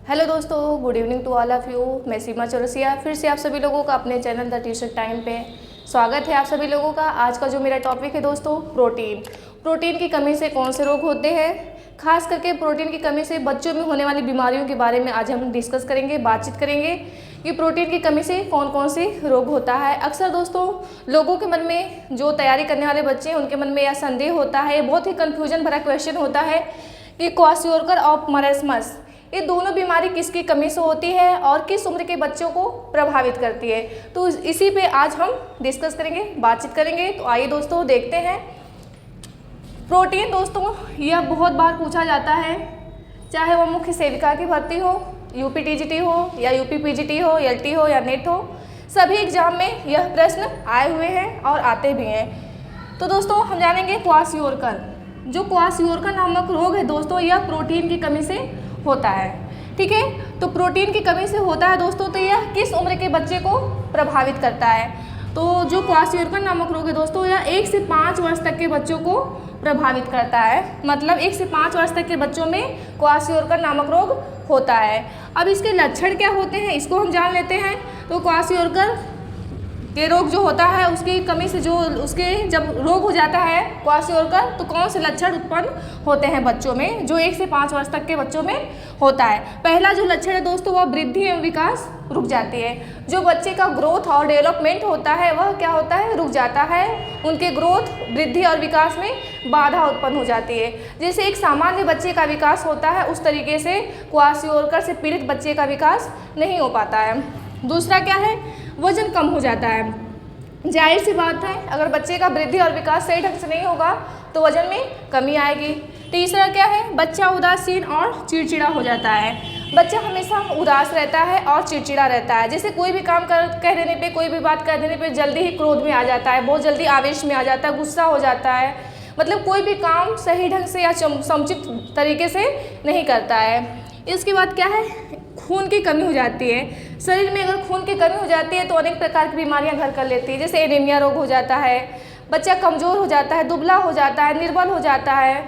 Hello दोस्तों, good evening to all of you. मैं सीमा चौरसिया फिर से आप सभी लोगों का अपने चैनल द टीचर टाइम पे स्वागत है आप सभी लोगों का। आज का जो मेरा टॉपिक है दोस्तों, प्रोटीन की कमी से कौन से रोग होते हैं। खास करके प्रोटीन की कमी से बच्चों में होने वाली बीमारियों के बारे में आज हम डिस्कस करेंगे, बातचीत करेंगे कि प्रोटीन की कमी से कौन कौन से रोग होता है। अक्सर दोस्तों लोगों के मन में, जो तैयारी करने वाले बच्चे हैं उनके मन में यह संदेह होता है, बहुत ही कन्फ्यूजन भरा क्वेश्चन होता है कि क्वाशियोरकर और मरास्मस ये दोनों बीमारी किसकी कमी से होती है और किस उम्र के बच्चों को प्रभावित करती है। तो इसी पे आज हम डिस्कस करेंगे, बातचीत करेंगे। तो आइए दोस्तों देखते हैं। प्रोटीन दोस्तों यह बहुत बार पूछा जाता है, चाहे वो मुख्य सेविका की भर्ती हो, यूपीटीजीटी हो या यूपीपीजीटी हो, एलटी हो या नेट हो, सभी एग्जाम में यह प्रश्न आए हुए हैं और आते भी हैं। तो दोस्तों हम जानेंगे क्वाशियोरकर। जो क्वाशियोरकर नामक रोग है दोस्तों, यह प्रोटीन की कमी से होता है। ठीक है, तो प्रोटीन की कमी से होता है दोस्तों, तो यह किस उम्र के बच्चे को प्रभावित करता है। तो जो क्वाशियोरकर नामक रोग है दोस्तों, यह 1 से 5 वर्ष तक के बच्चों को प्रभावित करता है। मतलब 1 से 5 वर्ष तक के बच्चों में क्वाशियोरकर नामक रोग होता है। अब इसके लक्षण क्या होते हैं इसको हम जान लेते हैं। तो क्वाशियोरकर के रोग जो होता है उसकी कमी से, जो उसके जब रोग हो जाता है क्वाशियोरकर, तो कौन से लक्षण उत्पन्न होते हैं बच्चों में, जो 1 से 5 वर्ष तक के बच्चों में होता है। पहला जो लक्षण है दोस्तों, वह वृद्धि एवं विकास रुक जाती है। जो बच्चे का ग्रोथ और डेवलपमेंट होता है वह क्या होता है, रुक जाता है। उनके ग्रोथ, वृद्धि और विकास में बाधा उत्पन्न हो जाती है। जैसे एक सामान्य बच्चे का विकास होता है उस तरीके से क्वाशियोरकर से पीड़ित बच्चे का विकास नहीं हो पाता है। दूसरा क्या है, वजन कम हो जाता है। जाहिर सी बात है, अगर बच्चे का वृद्धि और विकास सही ढंग से नहीं होगा तो वजन में कमी आएगी। तीसरा क्या है, बच्चा उदासीन और चिड़चिड़ा हो जाता है। बच्चा हमेशा उदास रहता है और चिड़चिड़ा रहता है। जैसे कोई भी काम कह देने पे, कोई भी बात कह देने पे जल्दी ही क्रोध में आ जाता है, बहुत जल्दी आवेश में आ जाता है, गुस्सा हो जाता है। मतलब कोई भी काम सही ढंग से या समुचित तरीके से नहीं करता है। इसके बाद क्या है, खून की कमी हो जाती है। शरीर में अगर खून की कमी हो जाती है तो अनेक प्रकार की बीमारियां घर कर लेती है। जैसे एनीमिया रोग हो जाता है, बच्चा कमज़ोर हो जाता है, दुबला हो जाता है, निर्बल हो जाता है।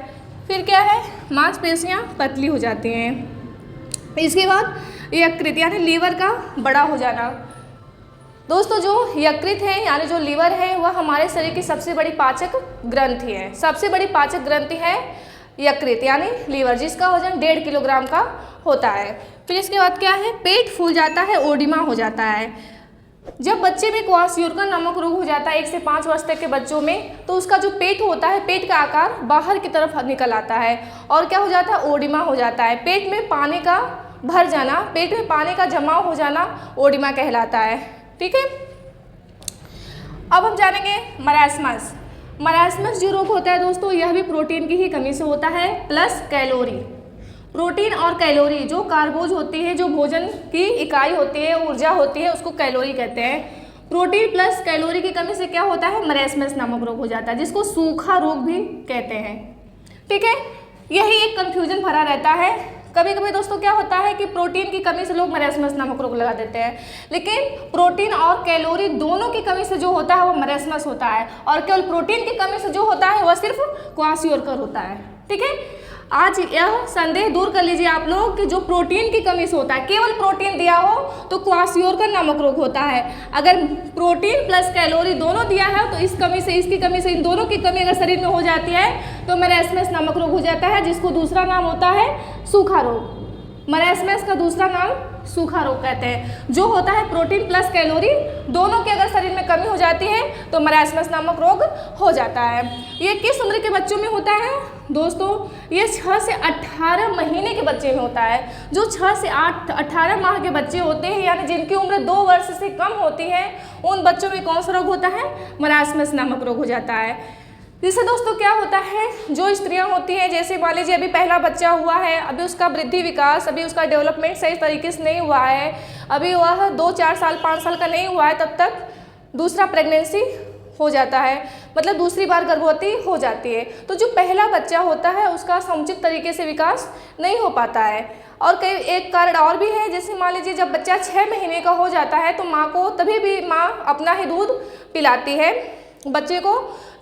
फिर क्या है, मांसपेशियां पतली हो जाती हैं। इसके बाद यकृत यानी लीवर का बड़ा हो जाना। दोस्तों जो यकृत है यानी जो लीवर है वह हमारे शरीर की सबसे बड़ी पाचक ग्रंथि है। सबसे बड़ी पाचक ग्रंथि है यकृत यानी लीवर, जिसका वजन 1.5 किलोग्राम का होता है। फिर इसके बाद क्या है, पेट फूल जाता है, ओडिमा हो जाता है। जब बच्चे में क्वाशियोरकर नामक रोग हो जाता है 1 से 5 वर्ष तक के बच्चों में, तो उसका जो पेट होता है, पेट का आकार बाहर की तरफ निकल आता है और क्या हो जाता है, ओडिमा हो जाता है। पेट में पानी का भर जाना, पेट में पानी का जमाव हो जाना ओडिमा कहलाता है। ठीक है, अब हम जानेंगे मरास्मस। मरास्मस जो रोग होता है दोस्तों, यह भी प्रोटीन की ही कमी से होता है, प्लस कैलोरी। प्रोटीन और कैलोरी जो कार्बोज होती है, जो भोजन की इकाई होती है, ऊर्जा होती है, उसको कैलोरी कहते हैं। प्रोटीन प्लस कैलोरी की कमी से क्या होता है, मरास्मस नामक रोग हो जाता है, जिसको सूखा रोग भी कहते हैं। ठीक है, यही एक कंफ्यूजन भरा रहता है। कभी कभी दोस्तों क्या होता है कि प्रोटीन की कमी से लोग मरास्मस नामक रोग लगा देते हैं, लेकिन प्रोटीन और कैलोरी दोनों की कमी से जो होता है वो मरास्मस होता है, और केवल प्रोटीन की कमी से जो होता है वह सिर्फ क्वाशियोरकर होता है। ठीक है, आज यह संदेह दूर कर लीजिए आप लोग कि जो प्रोटीन की कमी से होता है, केवल प्रोटीन दिया हो तो क्वाशियोरकर नामक रोग होता है। अगर प्रोटीन प्लस कैलोरी दोनों दिया है तो इस कमी से, इसकी कमी से, इन दोनों की कमी अगर शरीर में हो जाती है तो मरास्मस नामक रोग हो जाता है, जिसको दूसरा नाम होता है सूखा रोग। मरास्मस का दूसरा नाम सूखा रोग कहते हैं। जो होता है प्रोटीन प्लस कैलोरी दोनों की अगर शरीर में कमी हो जाती है तो मरास्मस नामक रोग हो जाता है। ये किस उम्र के बच्चों में होता है दोस्तों, ये 6 से 18 महीने के बच्चे में होता है। जो 6 से 18 माह के बच्चे होते हैं, यानी जिनकी उम्र 2 वर्ष से कम होती है, उन बच्चों में कौन सा रोग होता है, मरास्मस नामक रोग हो जाता है। जिससे दोस्तों क्या होता है, जो स्त्रियां होती हैं, जैसे मान लीजिए अभी पहला बच्चा हुआ है, अभी उसका वृद्धि विकास, अभी उसका डेवलपमेंट सही तरीके से नहीं हुआ है, अभी वह 2, 4 साल 5 साल का नहीं हुआ है, तब तक दूसरा प्रेगनेंसी हो जाता है, मतलब दूसरी बार गर्भवती हो जाती है। तो जो पहला बच्चा होता है उसका समुचित तरीके से विकास नहीं हो पाता है। और कई एक कारण और भी है, जैसे मान लीजिए जब बच्चा 6 महीने का हो जाता है तो माँ को तभी भी माँ अपना ही दूध पिलाती है, बच्चे को।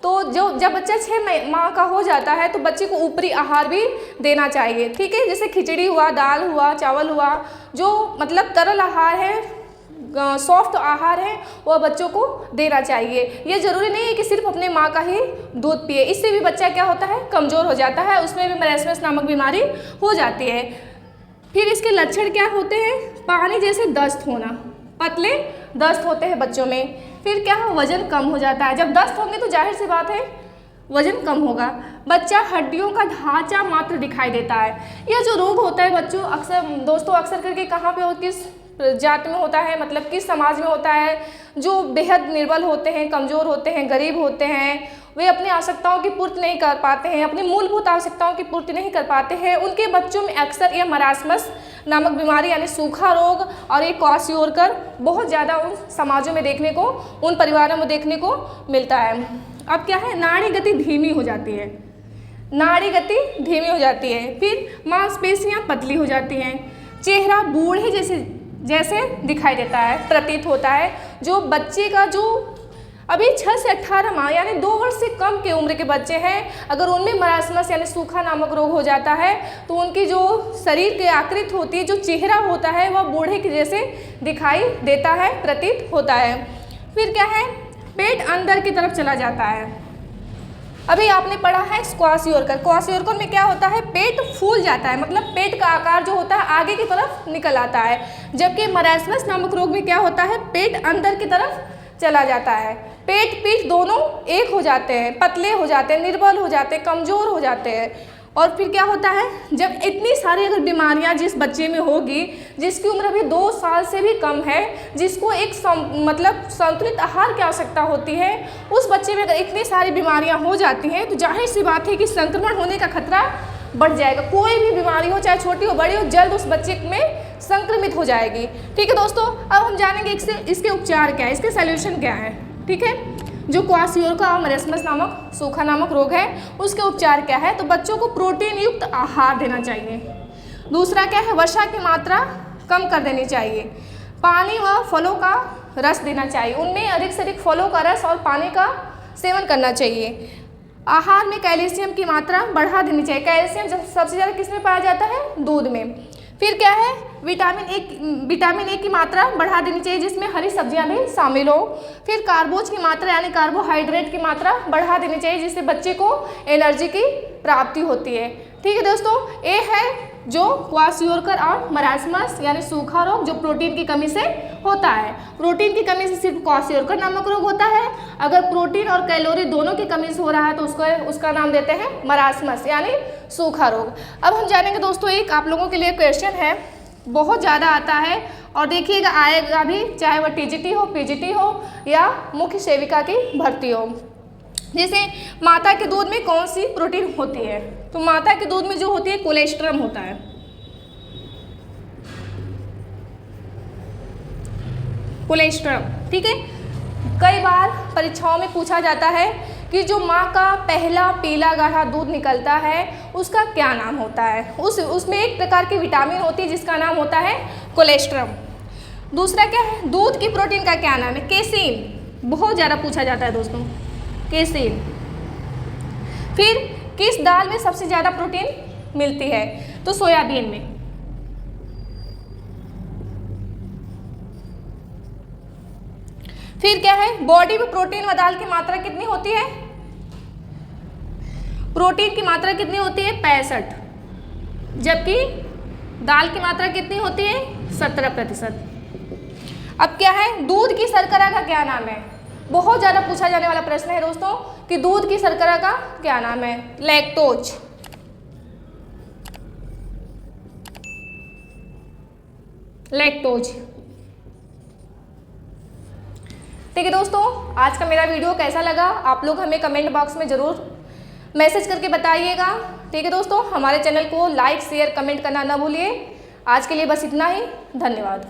तो जब बच्चा 6 माह का हो जाता है तो बच्चे को ऊपरी आहार भी देना चाहिए, ठीक है। जैसे खिचड़ी हुआ, दाल हुआ, चावल हुआ, जो मतलब तरल आहार है, सॉफ्ट आहार है, वह बच्चों को देना चाहिए। ये ज़रूरी नहीं है कि सिर्फ अपने माँ का ही दूध पिए, इससे भी बच्चा क्या होता है, कमज़ोर हो जाता है, उसमें भी मरासमस नामक बीमारी हो जाती है। फिर इसके लक्षण क्या होते हैं, पानी जैसे दस्त होना, पतले दस्त होते हैं बच्चों में। फिर क्या है, वजन कम हो जाता है। जब दस्त होंगे तो जाहिर सी बात है वजन कम होगा। बच्चा हड्डियों का ढांचा मात्र दिखाई देता है। यह जो रोग होता है बच्चों, अक्सर करके कहाँ पे हो, किस जात में होता है, मतलब किस समाज में होता है, जो बेहद निर्बल होते हैं, कमज़ोर होते हैं, गरीब होते हैं, वे अपनी आवश्यकताओं की पूर्ति नहीं कर पाते हैं, अपनी मूलभूत आवश्यकताओं की पूर्ति नहीं कर पाते हैं, उनके बच्चों में अक्सर यह मरासमस नामक बीमारी यानी सूखा रोग और एक क्वाशियोरकर बहुत ज़्यादा उन समाजों में देखने को, उन परिवारों में देखने को मिलता है। अब क्या है, नाड़ी गति धीमी हो जाती है, नाड़ी गति धीमी हो जाती है। फिर मांसपेशियाँ पतली हो जाती हैं, चेहरा बूढ़े जैसे दिखाई देता है, प्रतीत होता है। जो बच्चे का जो अभी 6 से 18 माह यानी 2 वर्ष से कम की उम्र के बच्चे हैं, अगर उनमें मरासमस यानी सूखा नामक रोग हो जाता है तो उनकी जो शरीर की आकृति होती है, जो चेहरा होता है, वह बूढ़े के जैसे दिखाई देता है, प्रतीत होता है। फिर क्या है, पेट अंदर की तरफ चला जाता है। अभी आपने पढ़ा है क्वाशियोरकर, क्वाशियोरकर में क्या होता है, पेट फूल जाता है, मतलब पेट का आकार जो होता है आगे की तरफ निकल आता है। जबकि मरासमस नामक रोग में क्या होता है, पेट अंदर की तरफ चला जाता है, पेट पीठ दोनों एक हो जाते हैं, पतले हो जाते हैं, निर्बल हो जाते हैं, कमज़ोर हो जाते हैं। और फिर क्या होता है, जब इतनी सारी अगर बीमारियां जिस बच्चे में होगी, जिसकी उम्र अभी 2 साल से भी कम है, जिसको एक मतलब संतुलित आहार की आवश्यकता होती है, उस बच्चे में अगर इतनी सारी बीमारियां हो जाती हैं तो जाहिर सी बात है कि संक्रमण होने का खतरा बढ़ जाएगा। कोई भी बीमारी हो, चाहे छोटी हो बड़ी हो, जल्द उस बच्चे में संक्रमित हो जाएगी। ठीक है दोस्तों, अब हम जानेंगे इसके उपचार क्या है, इसके सॉल्यूशन क्या है। ठीक है, जो क्वाशियोरकर और मरासमस नामक सूखा नामक रोग है उसके उपचार क्या है, तो बच्चों को प्रोटीन युक्त आहार देना चाहिए। दूसरा क्या है, वसा की मात्रा कम कर देनी चाहिए, पानी व फलों का रस देना चाहिए, उनमें अधिक से अधिक फलों का रस और पानी का सेवन करना चाहिए। आहार में कैल्शियम की मात्रा बढ़ा देनी चाहिए, कैल्शियम सबसे ज़्यादा किस में पाया जाता है, दूध में। फिर क्या है, विटामिन ए की मात्रा बढ़ा देनी चाहिए, जिसमें हरी सब्जियां भी शामिल हो। फिर कार्बोज की मात्रा यानी कार्बोहाइड्रेट की मात्रा बढ़ा देनी चाहिए, जिससे बच्चे को एनर्जी की प्राप्ति होती है। ठीक है दोस्तों, ये है जो क्वाशियोरकर और मरासमस यानी सूखा रोग जो प्रोटीन की कमी से होता है। प्रोटीन की कमी से सिर्फ क्वाशियोरकर नामक रोग होता है, अगर प्रोटीन और कैलोरी दोनों की कमी से हो रहा है तो उसका नाम देते हैं मरासमस यानी सूखा रोग। अब हम जानेंगे दोस्तों, एक आप लोगों के लिए क्वेश्चन है, बहुत ज़्यादा आता है और देखिएगा आएगा भी, चाहे वह टीजीटी हो, पीजीटी हो या मुख्य सेविका की भर्ती हो। जैसे माता के दूध में कौन सी प्रोटीन होती है, तो माता के दूध में जो होती है कोलेस्ट्रम होता है, कोलेस्ट्रम। ठीक है, कई बार परीक्षाओं में पूछा जाता है कि जो माँ का पहला पीला गाढ़ा दूध निकलता है उसका क्या नाम होता है, उसमें एक प्रकार की विटामिन होती है जिसका नाम होता है कोलेस्ट्रम। दूसरा क्या है, दूध की प्रोटीन का क्या नाम है, केसीन, बहुत ज़्यादा पूछा जाता है दोस्तों, केसीन। फिर किस दाल में सबसे ज़्यादा प्रोटीन मिलती है, तो सोयाबीन में। फिर क्या है, बॉडी में प्रोटीन व दाल की मात्रा कितनी होती है, प्रोटीन की मात्रा कितनी होती है 65, जबकि दाल की मात्रा कितनी होती है 17%। अब क्या है, दूध की शर्करा का क्या नाम है, बहुत ज़्यादा पूछा जाने वाला प्रश्न है दोस्तों कि दूध की शर्करा का क्या नाम है, लैक्टोज। लैक्टोज। ठीक है दोस्तों, आज का मेरा वीडियो कैसा लगा आप लोग हमें कमेंट बॉक्स में ज़रूर मैसेज करके बताइएगा। ठीक है दोस्तों, हमारे चैनल को लाइक शेयर कमेंट करना ना भूलिए। आज के लिए बस इतना ही, धन्यवाद।